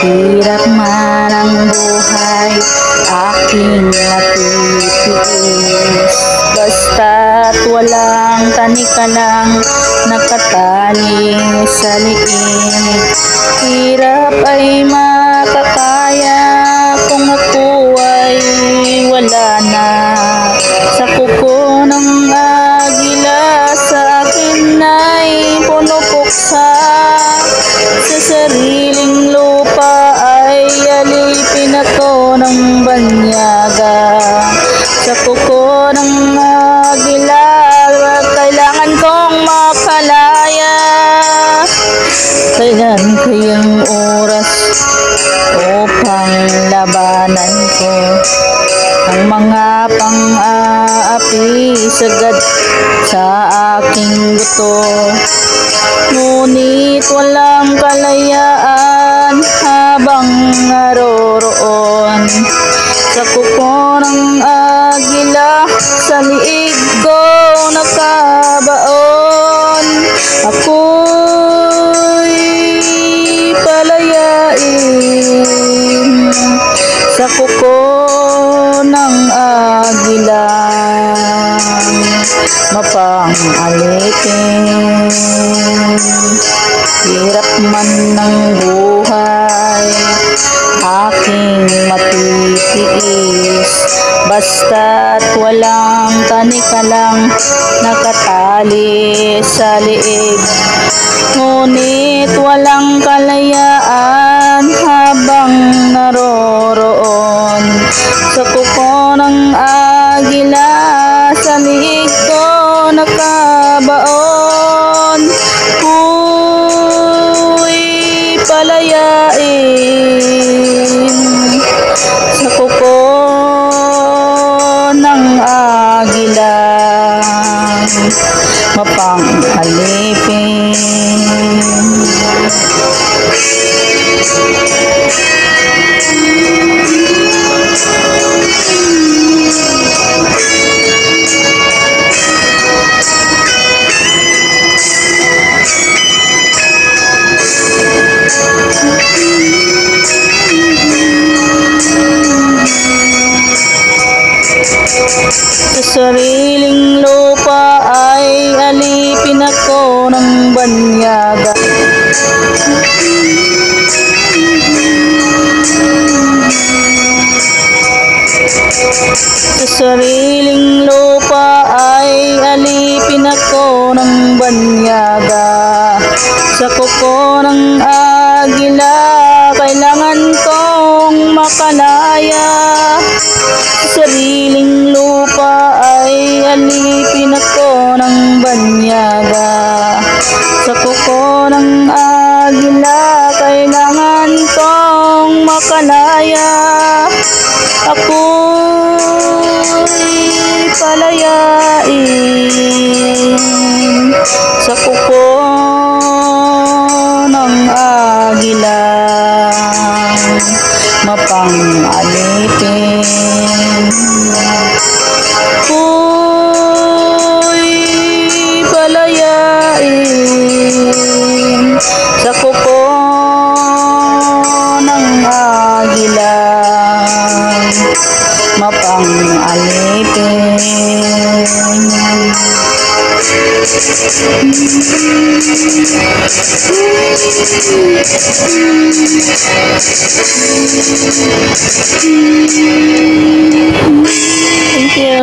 Hirap man ang buhay, aking natitiis. Basta't walang tanikalang nakatali sa liig. Hirap ay makakaya kung ako ay wala na. Sa kuko ng agila, sa akin ay puno puksa. Sa sariling lupa ay alipin ako ng banyaga. Sa kuko ng agila, kailangan kong makalaya. Kailan kayang oras upang labanan ko ang mga pang-aapi sagad sa aking buto? Ngunit walang kalayaan habang naroroon sa kuko ng agila. Sa liig ko nakabaon, ako'y palayain sa kuko ng agila. Mapang-alipin, hirap man ng buhay, aking matitiis. Basta't walang tanikalang nakatali sa liig. Ngunit walang kalayaan habang naroroon sa kuko ng agila. Sa liig ko nakabaon, ako'y palayain sa kuko ng agila. Mapang-alipin, sa sariling lupa ay alipin ako ng banyaga. Sa sariling lupa ay alipin ako ng banyaga. Sa kuko ng agila, kailangan kong makalaya. Sa sariling lupa ay alipin ako ng banyaga. Sa kuko ng agila, kailangan kong makalaya. Ako'y palayain sa kuko ng agila. Mapang-alipin, ako'y palayain sa kuko ng agila. Mapang-alipin, thank you.